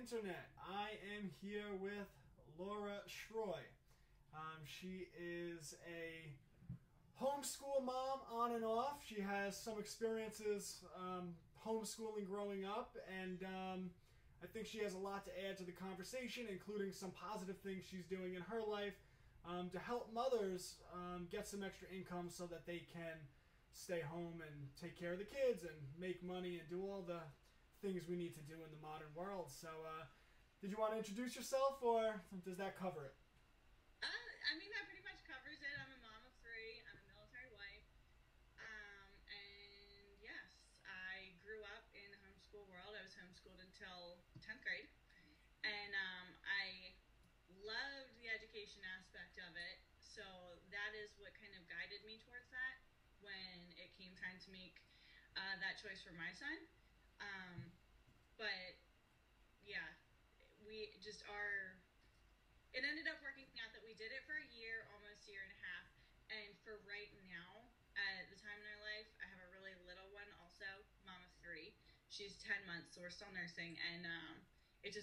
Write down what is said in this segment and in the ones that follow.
Internet. I am here with Laura Schroy. She is a homeschool mom on and off. She has some experiences homeschooling growing up, and I think she has a lot to add to the conversation, including some positive things she's doing in her life to help mothers get some extra income so that they can stay home and take care of the kids and make money and do all the things we need to do in the modern world. So did you want to introduce yourself, or does that cover it? I mean, that pretty much covers it. I'm a mom of three. I'm a military wife. And yes, I grew up in the homeschool world. I was homeschooled until 10th grade. And I loved the education aspect of it. So that is what kind of guided me towards that when it came time to make that choice for my son. But yeah, we just are, it ended up working out that we did it for a year, almost a year and a half. And for right now, at the time in our life, I have a really little one also, mom of three. She's 10 months, so we're still nursing. And we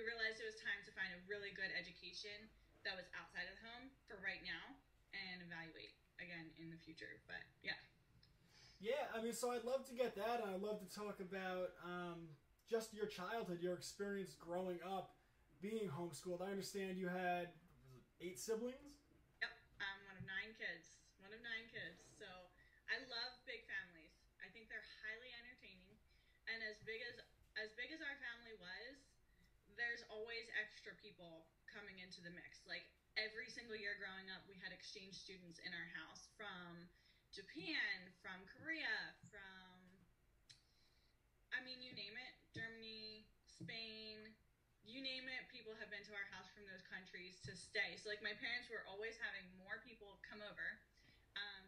realized it was time to find a really good education that was outside of the home for right now and evaluate again in the future. But yeah. Yeah, I mean, so I'd love to get that, and I'd love to talk about just your childhood, your experience growing up being homeschooled. I understand you had 8 siblings? Yep, I'm one of 9 kids. So I love big families. I think they're highly entertaining. And as big as our family was, there's always extra people coming into the mix. Like every single year growing up, we had exchange students in our house from Japan, from Korea, from, I mean, you name it, Germany, Spain, you name it, people have been to our house from those countries to stay. So like my parents were always having more people come over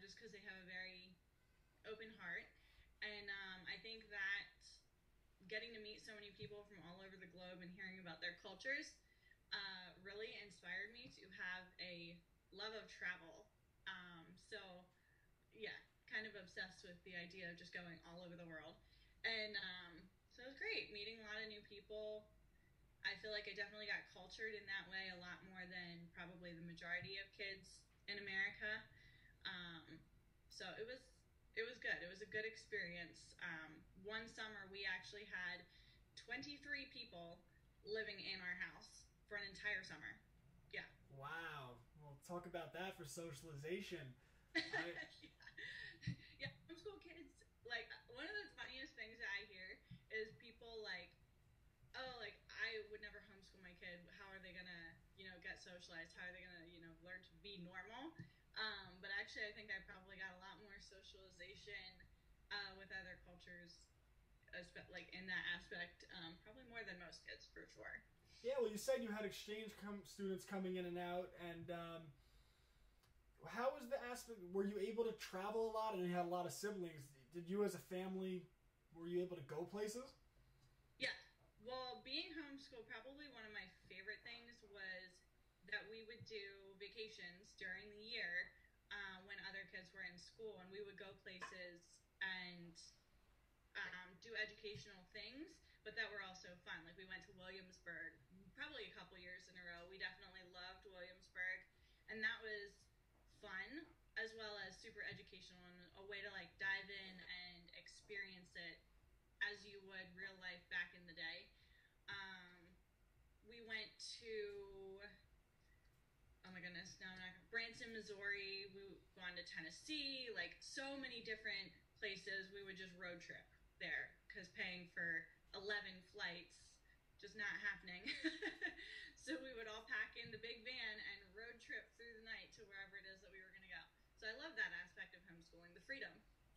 just because they have a very open heart. And I think that getting to meet so many people from all over the globe and hearing about their cultures really inspired me to have a love of travel. So yeah, kind of obsessed with the idea of just going all over the world. And so it was great meeting a lot of new people. I feel like I definitely got cultured in that way a lot more than probably the majority of kids in America. So it was good. It was a good experience. One summer we actually had 23 people living in our house for an entire summer. Yeah. Wow. Well, talk about that for socialization. Yeah, homeschool kids, like, one of the funniest things that I hear is people like, oh, like, I would never homeschool my kid. How are they gonna, get socialized? How are they gonna, learn to be normal? But actually, I think I probably got a lot more socialization with other cultures, like, in that aspect, probably more than most kids, for sure. Yeah, well, you said you had exchange students coming in and out, and how was the aspect? Were you able to travel a lot, and you had a lot of siblings? Did you, as a family, were you able to go places? Yeah. Well, being homeschooled, probably one of my favorite things was that we would do vacations during the year when other kids were in school, and we would go places and do educational things, but that were also fun. Like we went to Williamsburg probably a couple years in a row. We definitely loved Williamsburg, and that was fun as well as super educational and a way to like dive in and experience it as you would real life back in the day. We went to, oh my goodness, no, not Branson, Missouri. We've gone to Tennessee, like so many different places. We would just road trip there because paying for 11 flights, just not happening. So we would all pack in the big van and road trip through the night to wherever it is that we were going to go. So I love that aspect of homeschooling, the freedom.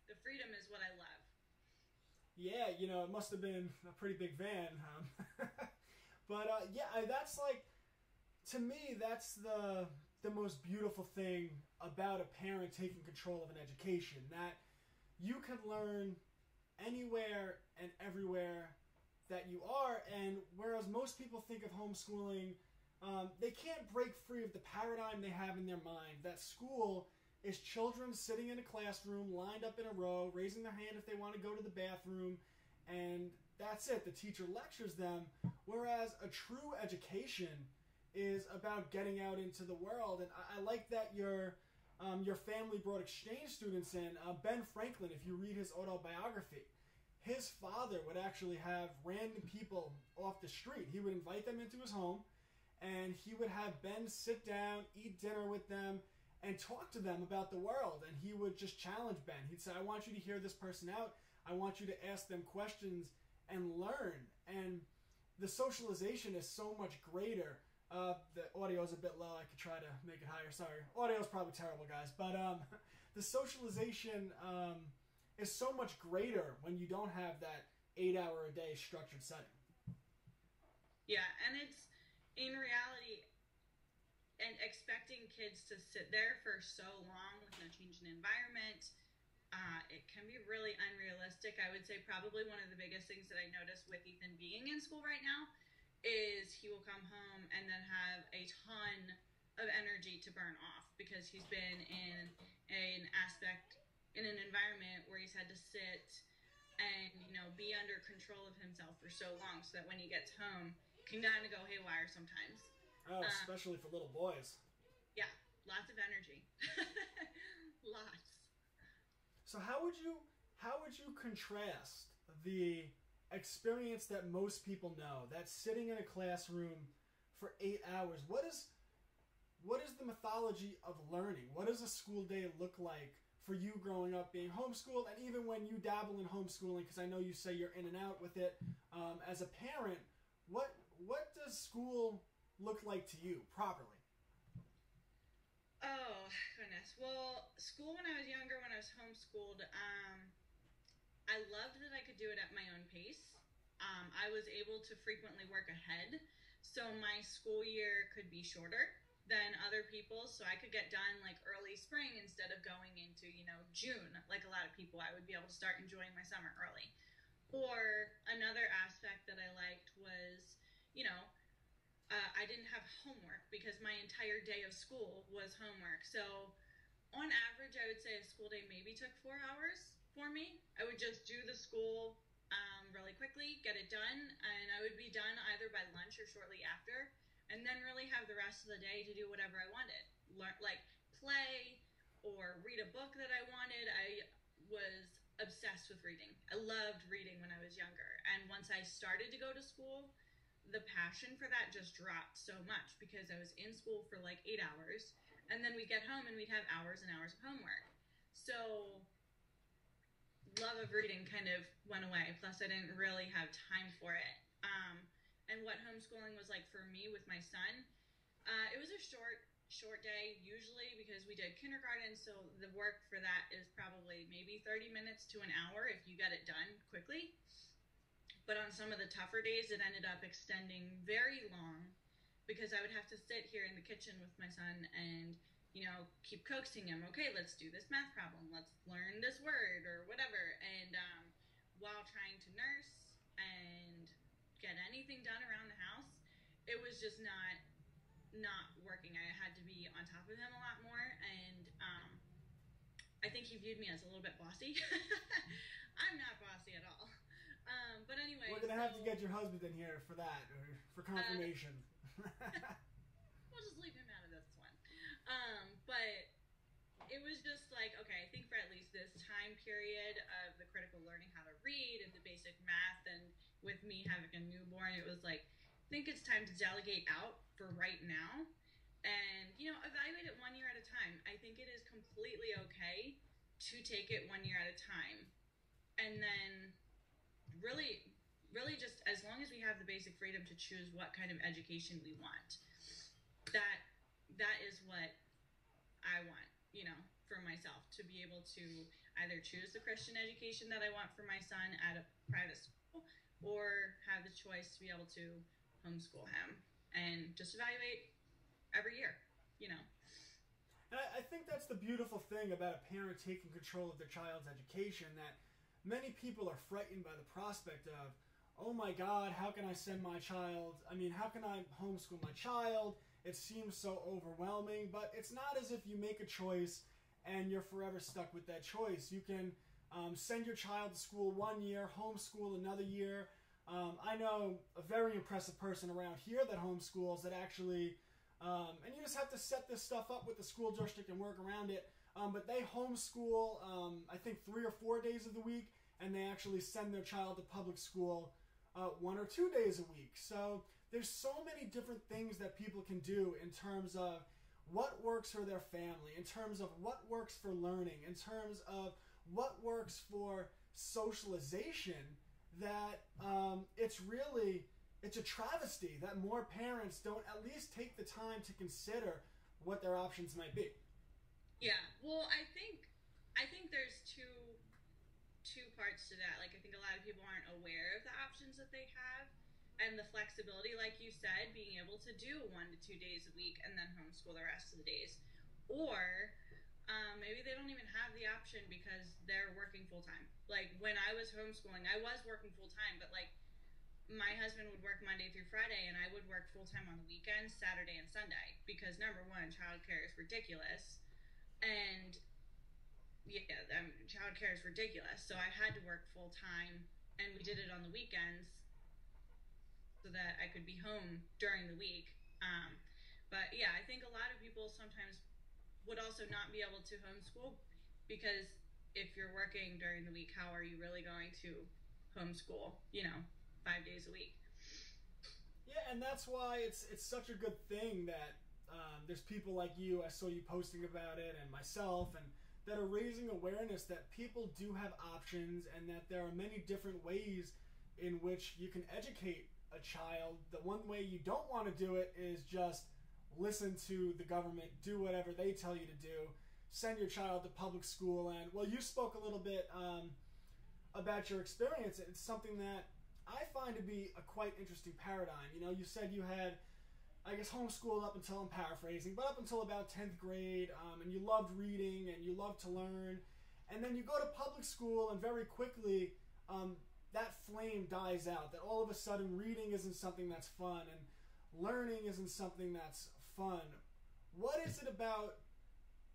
The freedom is what I love. Yeah, it must have been a pretty big van. But yeah, that's like, to me, that's the most beautiful thing about a parent taking control of an education, that you can learn anywhere and everywhere that you are. And whereas most people think of homeschooling, they can't break free of the paradigm they have in their mind that school is children sitting in a classroom lined up in a row, raising their hand if they want to go to the bathroom, and that's it. The teacher lectures them, whereas a true education is about getting out into the world. And I like that your family brought exchange students in. Ben Franklin, if you read his autobiography, his father would actually have random people off the street. He would invite them into his home, and he would have Ben sit down, eat dinner with them, and talk to them about the world. And he would just challenge Ben. He'd say, I want you to hear this person out. I want you to ask them questions and learn. And the socialization is so much greater. The audio is a bit low. I could try to make it higher. Sorry. Audio is probably terrible, guys. But the socialization is so much greater when you don't have that 8-hour-a-day structured setting. Yeah, and it's, in reality, and expecting kids to sit there for so long with no change in environment, it can be really unrealistic. I would say probably one of the biggest things that I notice with Ethan being in school right now is he will come home and then have a ton of energy to burn off because he's been in an environment where he's had to sit and, be under control of himself for so long, so that when he gets home, can kind of go haywire sometimes. Oh, especially for little boys. Yeah, lots of energy. Lots. So how would you contrast the experience that most people know, that's sitting in a classroom for 8 hours? What is the mythology of learning? What does a school day look like for you growing up being homeschooled, and even when you dabble in homeschooling, because I know you say you're in and out with it, as a parent, what does school look like to you properly? Oh, goodness. Well, school when I was younger, when I was homeschooled, I loved that I could do it at my own pace. I was able to frequently work ahead, so my school year could be shorter than other people, so I could get done like early spring instead of going into, June. Like a lot of people, I would be able to start enjoying my summer early. Or another aspect that I liked was, I didn't have homework because my entire day of school was homework. So on average, I would say a school day maybe took 4 hours for me. I would just do the school really quickly, get it done, and I would be done either by lunch or shortly after, and then really have the rest of the day to do whatever I wanted. Learn, like play or read a book that I wanted. I was obsessed with reading. I loved reading when I was younger. And once I started to go to school, the passion for that just dropped so much because I was in school for like 8 hours, and then we'd get home and we'd have hours and hours of homework. So love of reading kind of went away. Plus I didn't really have time for it. And what homeschooling was like for me with my son, it was a short day usually because we did kindergarten, so the work for that is probably maybe 30 minutes to an hour if you get it done quickly. But on some of the tougher days, it ended up extending very long because I would have to sit here in the kitchen with my son and, keep coaxing him. Okay, let's do this math problem. Let's learn this word or whatever. And while trying to nurse and get anything done around the house, it was just not working. I had to be on top of him a lot more, and I think he viewed me as a little bit bossy. I'm not bossy at all. But anyway, we're gonna have to get your husband in here for that, or for confirmation. We'll just leave him out of this one. But it was just like, okay, I think for at least this time period of the critical learning how to read and the basic math, and with me having a newborn, it was like, I think it's time to delegate out for right now and, evaluate it 1 year at a time. I think it is completely okay to take it 1 year at a time. And then really just as long as we have the basic freedom to choose what kind of education we want, that is what I want, for myself, to be able to either choose the Christian education that I want for my son at a private school or have the choice to be able to homeschool him and just evaluate every year, And I think that's the beautiful thing about a parent taking control of their child's education, that many people are frightened by the prospect of, oh my God, how can I send my child? How can I homeschool my child? It seems so overwhelming, but it's not as if you make a choice and you're forever stuck with that choice. You can send your child to school 1 year, homeschool another year. I know a very impressive person around here that homeschools that actually, and you just have to set this stuff up with the school district and work around it. But they homeschool, I think 3 or 4 days of the week, and they actually send their child to public school 1 or 2 days a week. So there's so many different things that people can do in terms of what works for their family, in terms of what works for learning, in terms of what works for socialization, that it's a travesty that more parents don't at least take the time to consider what their options might be. Yeah, well, I think there's two parts to that. Like, I think a lot of people aren't aware of the options that they have and the flexibility, like you said, being able to do 1 to 2 days a week and then homeschool the rest of the days. Or maybe they don't even have the option because they're working full-time. Like, when I was homeschooling, I was working full-time, but, like, my husband would work Monday through Friday, and I would work full-time on the weekends, Saturday and Sunday, because, number one, childcare is ridiculous. And yeah, childcare is ridiculous. So I had to work full time, and we did it on the weekends so that I could be home during the week. But yeah, I think a lot of people sometimes would also not be able to homeschool because if you're working during the week, how are you really going to homeschool, 5 days a week? Yeah, and that's why it's such a good thing that there's people like you, I saw you posting about it, and myself, and that are raising awareness that people do have options and that there are many different ways in which you can educate a child. The one way you don't want to do it is just listen to the government, do whatever they tell you to do, send your child to public school. And, well, you spoke a little bit about your experience. It's something that I find to be a quite interesting paradigm. You said you had, I guess, homeschooled up until, I'm paraphrasing, but up until about 10th grade, and you loved reading and you loved to learn. And then you go to public school, and very quickly that flame dies out, that all of a sudden reading isn't something that's fun and learning isn't something that's fun. What is it about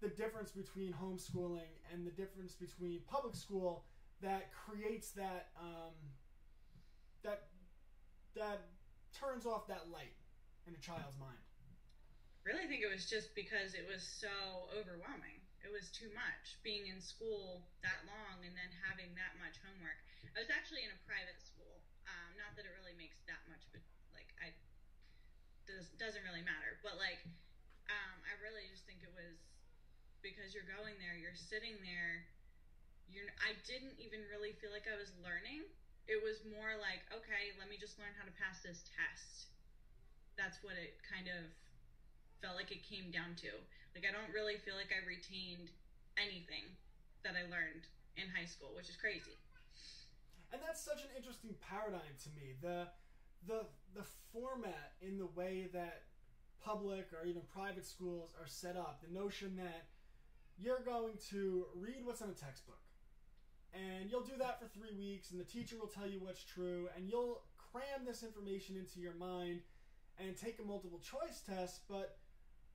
the difference between homeschooling and the difference between public school that creates that that turns off that light in a child's mind? I really think it was just because it was so overwhelming. It was too much being in school that long and then having that much homework. I was actually in a private school. Not that it really makes that much, but doesn't really matter. But I really just think it was because you're going there, you're sitting there. I didn't even really feel like I was learning. It was more like, okay, let me just learn how to pass this test. That's what it kind of felt like it came down to. Like, I don't really feel like I retained anything that I learned in high school, which is crazy. And that's such an interesting paradigm to me. The format in the way that public or even private schools are set up. The notion that you're going to read what's in a textbook, and you'll do that for 3 weeks, and the teacher will tell you what's true, and you'll cram this information into your mind and take a multiple choice test. But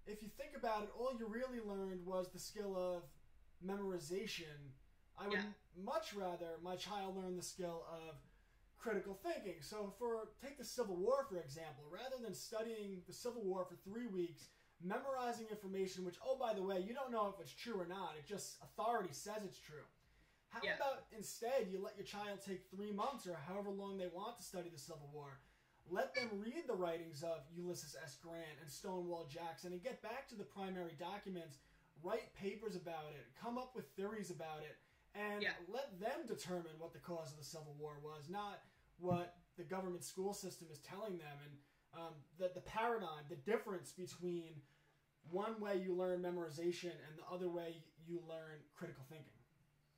if you think about it, all you really learned was the skill of memorization. I would much rather my child learn the skill of critical thinking. So take the Civil War, for example. Rather than studying the Civil War for 3 weeks, memorizing information which, oh, by the way, you don't know if it's true or not. It just, authority says it's true. How about instead you let your child take 3 months or however long they want to study the Civil War? Let them read the writings of Ulysses S. Grant and Stonewall Jackson and get back to the primary documents, write papers about it, come up with theories about it, and let them determine what the cause of the Civil War was, not what the government school system is telling them. And the paradigm, the difference between one way you learn memorization and the other way you learn critical thinking.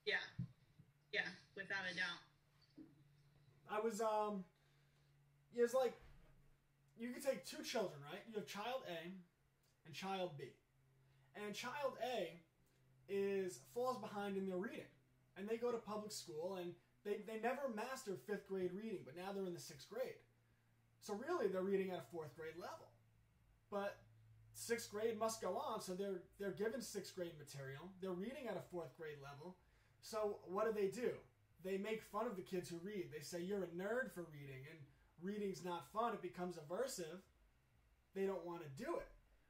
Yeah, without a doubt. I was, it was like, you could take 2 children, right? You have child A and child B. And child A falls behind in their reading. And they go to public school, and they never mastered 5th grade reading, but now they're in the 6th grade. So really, they're reading at a 4th grade level. But 6th grade must go on, so they're given 6th grade material. They're reading at a 4th grade level. So what do? they make fun of the kids who read. They say you're a nerd for reading, and reading's not fun. It becomes aversive. They don't want to do it.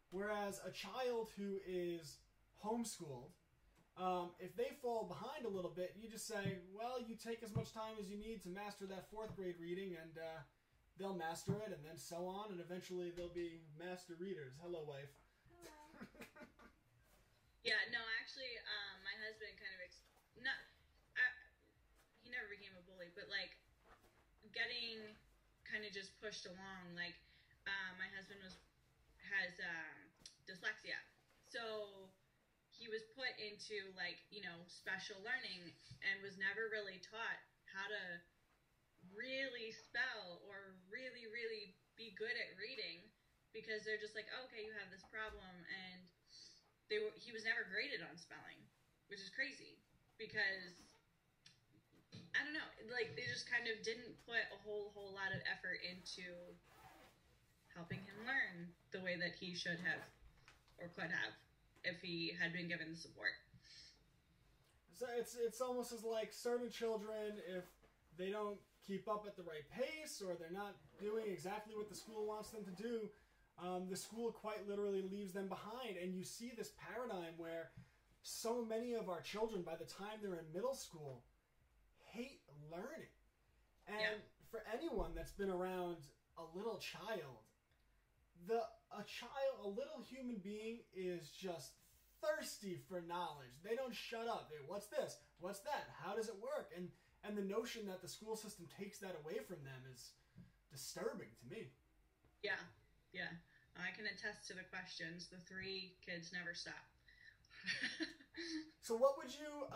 Whereas a child who is homeschooled, if they fall behind a little bit, you just say, well, you take as much time as you need to master that 4th grade reading, and they'll master it, and then so on, and eventually they'll be master readers. Hello, wife. Yeah, no, actually, my husband kind of he never became a bully, but like getting kind of just pushed along. Like my husband has dyslexia, so he was put into like special learning and was never really taught how to really spell or really be good at reading, because they're just like, oh, okay, you have this problem, and he was never graded on spelling, which is crazy because I don't know, like they just kind of didn't put a whole lot of effort into helping him learn the way that he should have or could have if he had been given the support. So it's almost as like certain children, if they don't keep up at the right pace or they're not doing exactly what the school wants them to do, the school quite literally leaves them behind. And you see this paradigm where so many of our children, by the time they're in middle school, hate learning. And for anyone that's been around a little child, a little human being is just thirsty for knowledge. They don't shut up. What's this? What's that? How does it work? And the notion that the school system takes that away from them is disturbing to me. Yeah. I can attest to the questions. The 3 kids never stop. So what would you,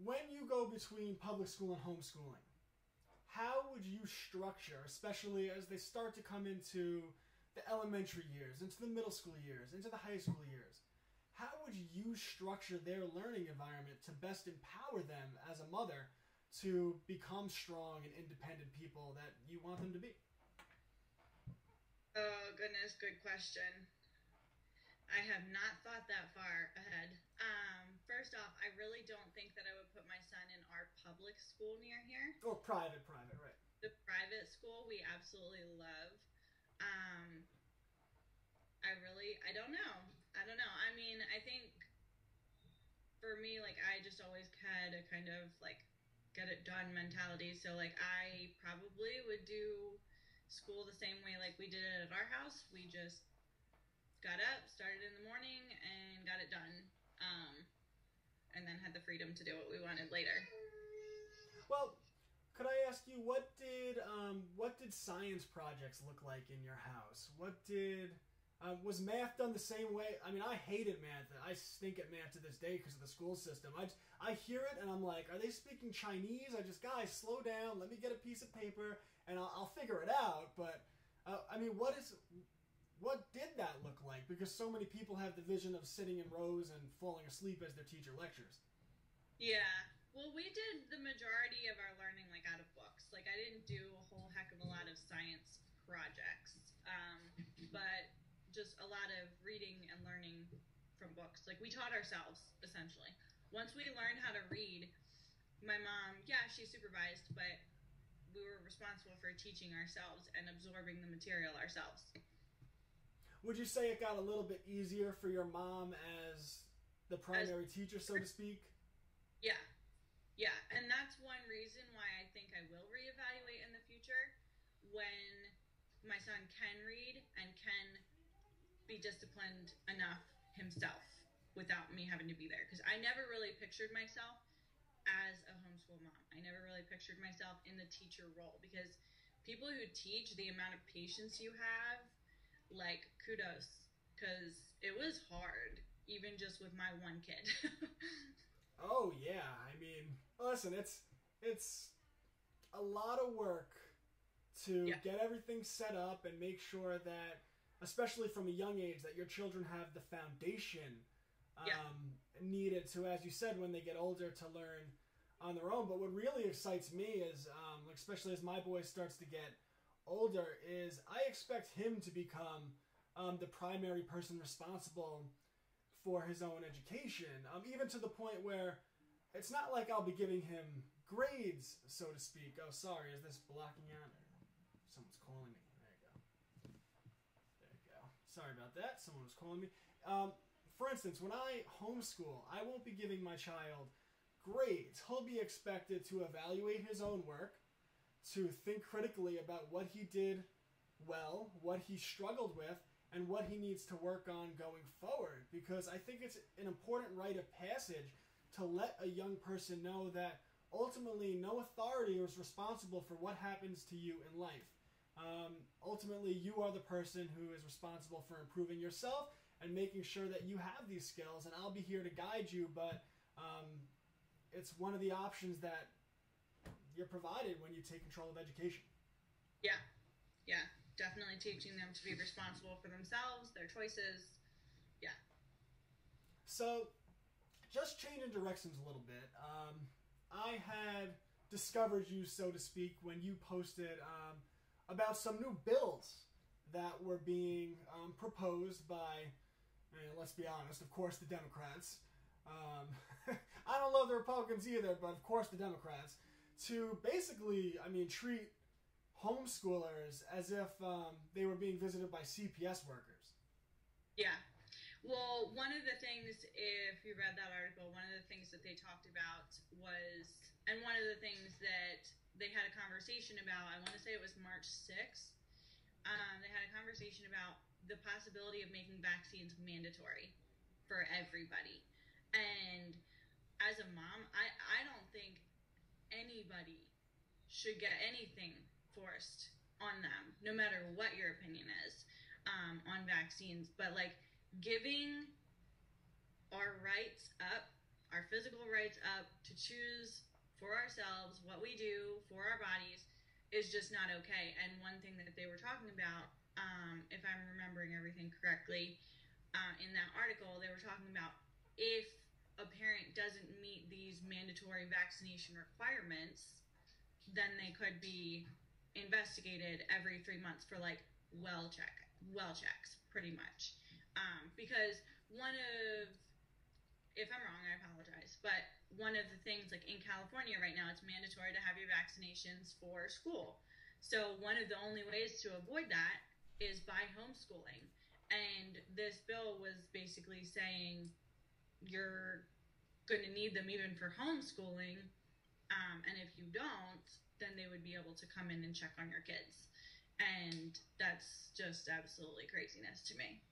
when you go between public school and homeschooling, how would you structure, especially as they start to come into the elementary years, into the middle school years, into the high school years, how would you structure their learning environment to best empower them as a mother to become strong and independent people that you want them to be? Oh, goodness, good question. I have not thought that far ahead. First off, I really don't think that I would put my son in our public school near here. Or private, right. The private school we absolutely love. I don't know. I mean, I think for me, like, I just always had a kind of like get it done mentality. So like I probably would do school the same way like we did it at our house. We just got up, started in the morning, and got it done. And then had the freedom to do what we wanted later. Well, could I ask you, what did science projects look like in your house? Was math done the same way? I mean, I hated math. I stink at math to this day because of the school system. I hear it and I'm like, are they speaking Chinese? Guys, slow down. Let me get a piece of paper and I'll figure it out. But I mean, what did that look like? Because so many people have the vision of sitting in rows and falling asleep as their teacher lectures. Yeah. Well, we did the majority of our learning like out of books. Like I didn't do a whole heck of a lot of science projects, but just a lot of reading and learning from books. Like we taught ourselves essentially. Once we learned how to read, my mom, she supervised, but we were responsible for teaching ourselves and absorbing the material ourselves. Would you say it got a little bit easier for your mom as the primary teacher, so to speak? Yeah, and that's one reason why I think I will reevaluate in the future when my son can read and can be disciplined enough himself without me having to be there. Because I never really pictured myself as a homeschool mom. I never really pictured myself in the teacher role, because people who teach, the amount of patience you have, like, kudos, because it was hard, even just with my one kid. Oh yeah, I mean, listen, it's a lot of work to get everything set up and make sure that, especially from a young age, that your children have the foundation needed to, as you said, when they get older, to learn on their own. But what really excites me is, especially as my boy starts to get older, is I expect him to become the primary person responsible for his own education, even to the point where it's not like I'll be giving him grades, so to speak. Oh, sorry, is this blocking out? Someone's calling me. There you go. There you go. Sorry about that. Someone was calling me. For instance, when I homeschool, I won't be giving my child grades. He'll be expected to evaluate his own work, to think critically about what he did well, what he struggled with, and what he needs to work on going forward. Because I think it's an important rite of passage to let a young person know that ultimately no authority is responsible for what happens to you in life. Ultimately, you are the person who is responsible for improving yourself and making sure that you have these skills, and I'll be here to guide you, but it's one of the options that you're provided when you take control of education. Yeah, definitely teaching them to be responsible for themselves, their choices. Yeah. So, just changing directions a little bit, I had discovered you, so to speak, when you posted about some new bills that were being proposed by, let's be honest, of course, the Democrats. I don't love the Republicans either, but of course the Democrats, to basically, treat homeschoolers as if they were being visited by CPS workers. Yeah. Well, one of the things, if you read that article, one of the things that they talked about was, and one of the things that they had a conversation about, I want to say it was March 6th, they had a conversation about the possibility of making vaccines mandatory for everybody. And as a mom, I don't think anybody should get anything forced on them, no matter what your opinion is on vaccines. But like giving our rights up, our physical rights up to choose for ourselves what we do for our bodies is just not okay. And one thing that they were talking about, if I'm remembering everything correctly, in that article, they were talking about if a parent doesn't meet these mandatory vaccination requirements, then they could be investigated every 3 months for like well checks, pretty much. Because if I'm wrong, I apologize, but one of the things, like in California right now, it's mandatory to have your vaccinations for school. So one of the only ways to avoid that is by homeschooling. And this bill was basically saying you're going to need them even for homeschooling. And if you don't, then they would be able to come in and check on your kids. And that's just absolutely craziness to me.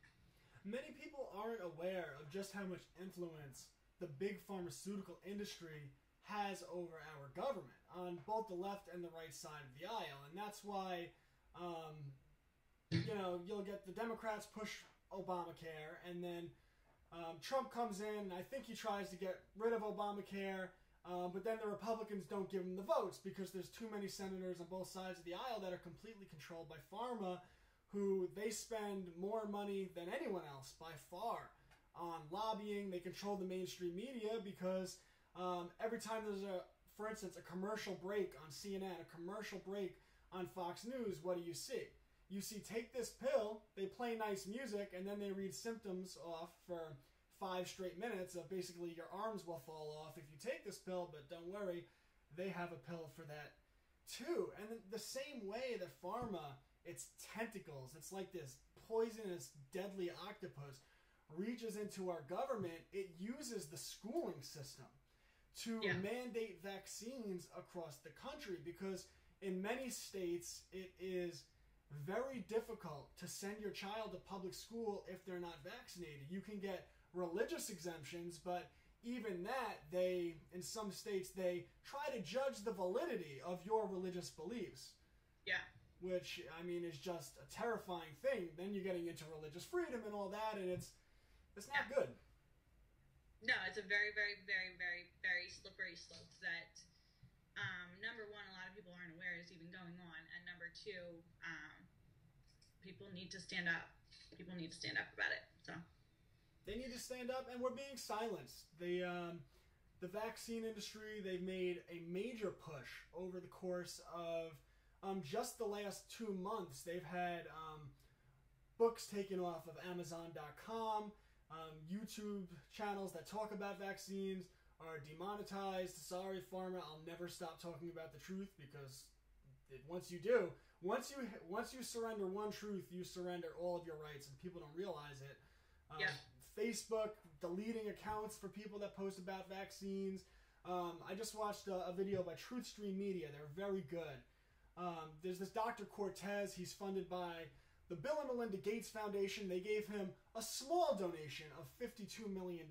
Many people aren't aware of just how much influence the big pharmaceutical industry has over our government on both the left and the right side of the aisle. And that's why, you'll get the Democrats push Obamacare, and then Trump comes in, and I think he tries to get rid of Obamacare, but then the Republicans don't give him the votes because there's too many senators on both sides of the aisle that are completely controlled by pharma, who they spend more money than anyone else by far on lobbying. They control the mainstream media because every time there's for instance, a commercial break on CNN, a commercial break on Fox News, what do you see? You see, take this pill, they play nice music, and then they read symptoms off for 5 straight minutes of basically your arms will fall off if you take this pill, but don't worry, they have a pill for that too. And the same way that pharma, its tentacles, it's like this poisonous, deadly octopus, reaches into our government, it uses the schooling system to mandate vaccines across the country, because in many states it is very difficult to send your child to public school if they're not vaccinated. You can get religious exemptions, but even that, in some states, they try to judge the validity of your religious beliefs. Yeah. Which, is just a terrifying thing. Then you're getting into religious freedom and all that, and it's not good. No, it's a very, very, very, very, very slippery slope that, number one, a lot of people aren't aware is even going on, and number two, people need to stand up. People need to stand up about it. So they need to stand up, and we're being silenced. The vaccine industry, they've made a major push over the course of just the last 2 months. They've had books taken off of Amazon.com, YouTube channels that talk about vaccines, are demonetized. Sorry, Pharma, I'll never stop talking about the truth, because once you do, once you surrender one truth, you surrender all of your rights, and people don't realize it. Facebook deleting accounts for people that post about vaccines. I just watched a video by TruthStream Media. They're very good. There's this Dr. Cortez. He's funded by the Bill and Melinda Gates Foundation. They gave him a small donation of $52 million.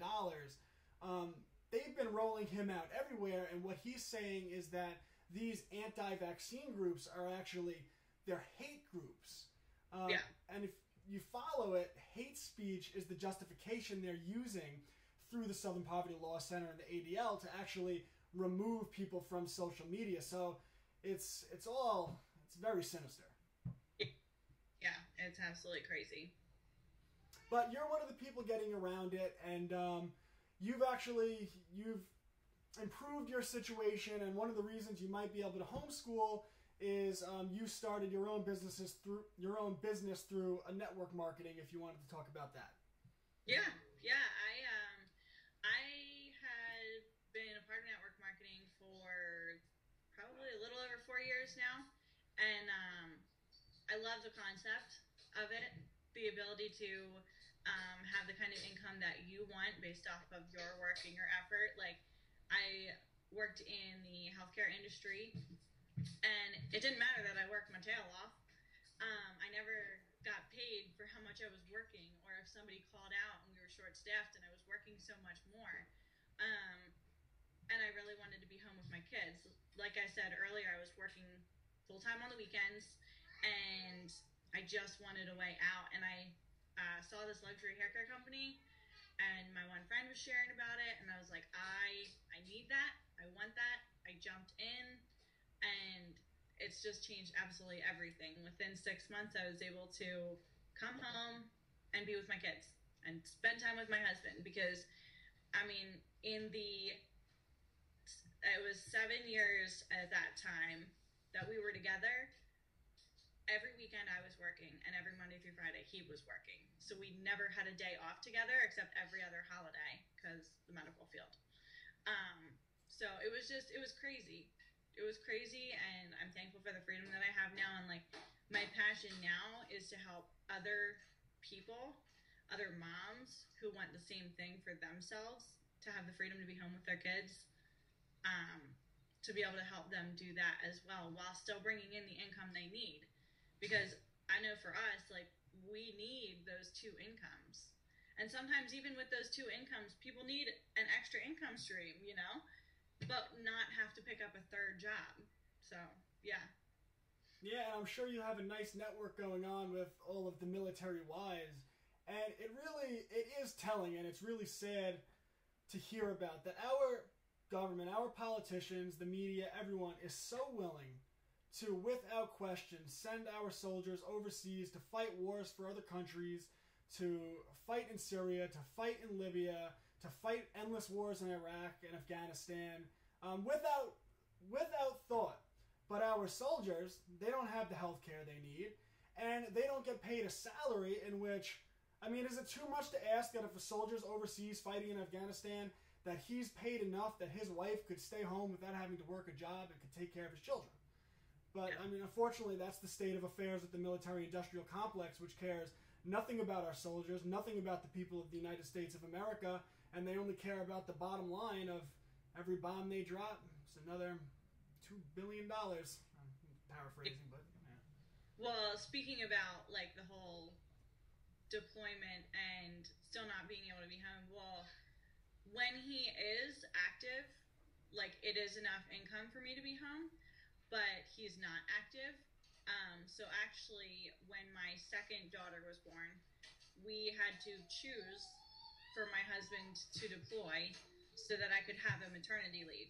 They've been rolling him out everywhere, and what he's saying is that these anti-vaccine groups are actually, they're hate groups. And if you follow it, hate speech is the justification they're using through the Southern Poverty Law Center and the ADL to actually remove people from social media. So it's very sinister. Yeah, it's absolutely crazy. But you're one of the people getting around it, and you've improved your situation, and one of the reasons you might be able to homeschool is you started your own business through a network marketing. If you wanted to talk about that. Yeah. I had been a part of network marketing for probably a little over 4 years now, and I love the concept of it, the ability to have the kind of income that you want based off of your work and your effort. Like, I worked in the healthcare industry, and it didn't matter that I worked my tail off. I never got paid for how much I was working, or if somebody called out and we were short-staffed and I was working so much more. And I really wanted to be home with my kids. Like I said earlier, I was working full-time on the weekends, and I just wanted a way out. And I saw this luxury hair care company, and my one friend was sharing about it, and I was like, I need that. I want that. I jumped in, and it's just changed absolutely everything. Within 6 months, I was able to come home and be with my kids and spend time with my husband, because, I mean, it was 7 years at that time that we were together. Every weekend I was working, and every Monday through Friday he was working. So we never had a day off together except every other holiday, because the medical field. So it was crazy. It was crazy, and I'm thankful for the freedom that I have now. And like, my passion now is to help other people, other moms who want the same thing for themselves, to have the freedom to be home with their kids, to be able to help them do that as well, while still bringing in the income they need. Because I know for us, like, we need those two incomes. And sometimes even with those two incomes, people need an extra income stream, but not have to pick up a third job. So, yeah. Yeah, and I'm sure you have a nice network going on with all of the military wives. And it is telling, and it's really sad to hear about that our government, our politicians, the media, everyone is so willing to, without question, send our soldiers overseas to fight wars for other countries, to fight in Syria, to fight in Libya, to fight endless wars in Iraq and Afghanistan, without thought. But our soldiers, they don't have the health care they need, and they don't get paid a salary in which, I mean, is it too much to ask that if a soldier's overseas fighting in Afghanistan, that he's paid enough that his wife could stay home without having to work a job and could take care of his children? But, I mean, unfortunately, that's the state of affairs at the military-industrial complex, which cares nothing about our soldiers, nothing about the people of the United States of America, and they only care about the bottom line of every bomb they drop. It's another $2 billion. I'm paraphrasing, but, yeah. Well, speaking about, like, the whole deployment and still not being able to be home, well, when he is active, like, it is enough income for me to be home, but he's not active. So actually, when my second daughter was born, we had to choose for my husband to deploy so that I could have a maternity leave.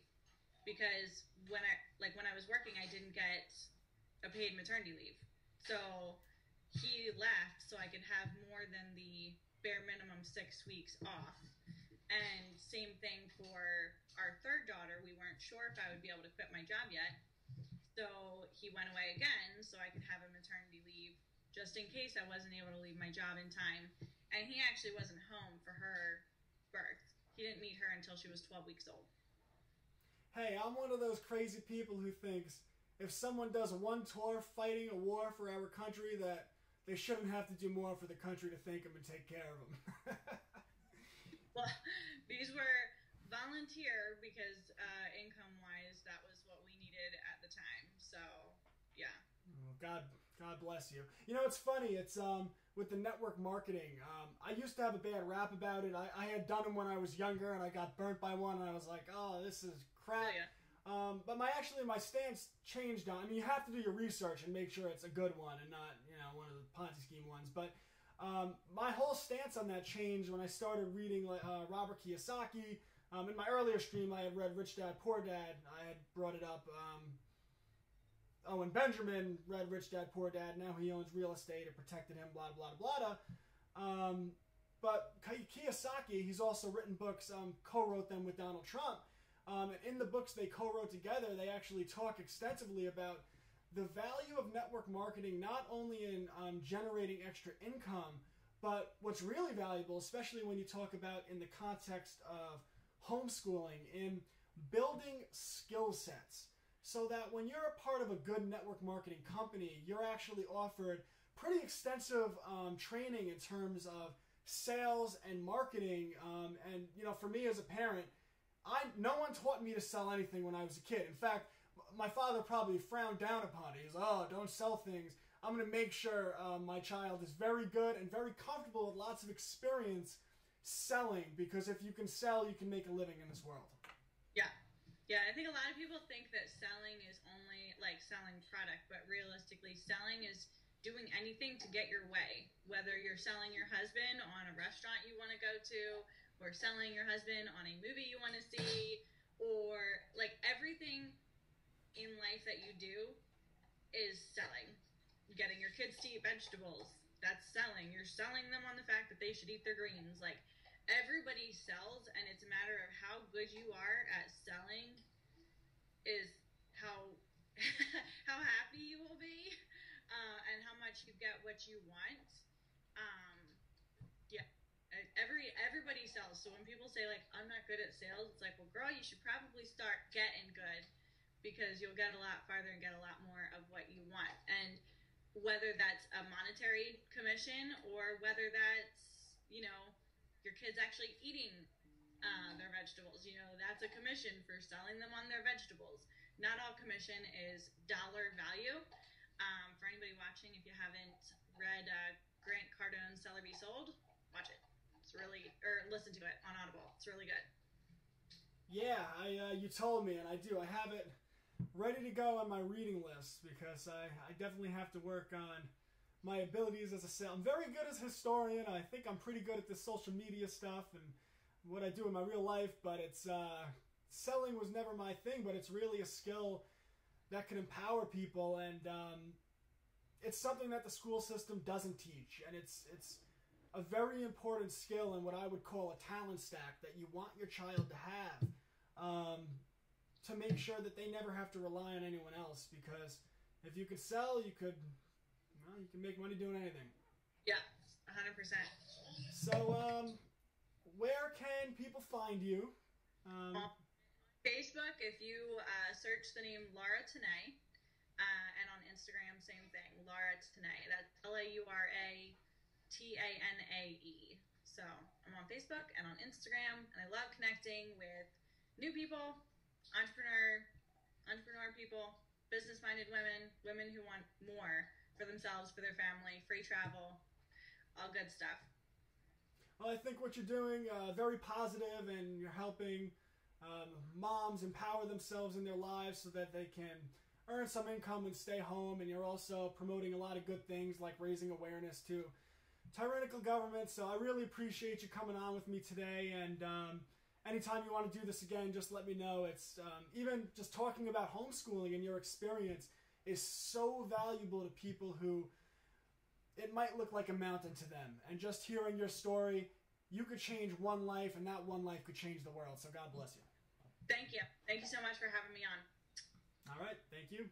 Because when I was working, I didn't get a paid maternity leave. So he left so I could have more than the bare minimum 6 weeks off. And same thing for our third daughter. We weren't sure if I would be able to quit my job yet. So he went away again so I could have a maternity leave just in case I wasn't able to leave my job in time. And he actually wasn't home for her birth. he didn't meet her until she was 12 weeks old. Hey, I'm one of those crazy people who thinks if someone does one tour fighting a war for our country, that they shouldn't have to do more for the country to thank them and take care of them. Well, these were volunteer because income-wise, that was what we needed at the time. So, yeah. God bless you. You know, it's funny. It's with the network marketing. I used to have a bad rap about it. I had done them when I was younger, and I got burnt by one, and I was like, oh, this is crap. Oh, yeah. But my stance changed on. I mean, you have to do your research and make sure it's a good one and not, you know, one of the Ponzi scheme ones. But my whole stance on that changed when I started reading Robert Kiyosaki. In my earlier stream, I had read Rich Dad Poor Dad. I had brought it up. Owen Benjamin read Rich Dad Poor Dad. Now he owns real estate. It protected him. Blah blah blah blah. But Kiyosaki, he's also written books. Co-wrote them with Donald Trump. And in the books they co-wrote together, they actually talk extensively about the value of network marketing, not only in generating extra income, but what's really valuable, especially when you talk about in the context of homeschooling, in building skill sets, so that when you're a part of a good network marketing company, you're actually offered pretty extensive training in terms of sales and marketing. And, you know, for me as a parent, no one taught me to sell anything when I was a kid. In fact, my father probably frowned down upon it. He's, oh, don't sell things. I'm going to make sure my child is very good and very comfortable with lots of experience selling, because if you can sell, you can make a living in this world. Yeah. Yeah, I think a lot of people think that selling is only like selling product, but realistically, selling is doing anything to get your way. Whether you're selling your husband on a restaurant you want to go to, or selling your husband on a movie you want to see, or like everything in life that you do is selling. Getting your kids to eat vegetables, that's selling. You're selling them on the fact that they should eat their greens. Like, everybody sells, and it's a matter of how good you are at selling is how how happy you will be, and how much you get what you want. Yeah, everybody sells. So when people say, like, I'm not good at sales, it's like, well, girl, you should probably start getting good, because you'll get a lot farther and get a lot more of what you want. And whether that's a monetary commission, or whether that's, you know, your kids actually eating their vegetables, you know, that's a commission for selling them on their vegetables. Not all commission is dollar value. For anybody watching, if you haven't read Grant Cardone's Sell or Be Sold, watch it. It's really, or listen to it on Audible. It's really good. Yeah, you told me, and I do. I have it ready to go on my reading list, because I definitely have to work on my abilities as a sales. I'm very good as a historian. I think I'm pretty good at this social media stuff and what I do in my real life, but it's selling was never my thing, but it's really a skill that can empower people, and it's something that the school system doesn't teach, and it's a very important skill in what I would call a talent stack that you want your child to have, to make sure that they never have to rely on anyone else, because if you could sell, you can make money doing anything. Yeah, 100%. So, where can people find you? Facebook, if you search the name Laura Tanae, and on Instagram, same thing, Laura Tanae. That's LauraTanae. So I'm on Facebook and on Instagram, and I love connecting with new people, entrepreneur people, business-minded women who want more for themselves, for their family, free travel, all good stuff. Well, I think what you're doing very positive, and you're helping moms empower themselves in their lives so that they can earn some income and stay home. And you're also promoting a lot of good things, like raising awareness to tyrannical government. So I really appreciate you coming on with me today. And anytime you want to do this again, just let me know. It's even just talking about homeschooling and your experience is so valuable to people who it might look like a mountain to them. And just hearing your story, you could change one life, and that one life could change the world. So God bless you. Thank you. Thank you so much for having me on. All right. Thank you.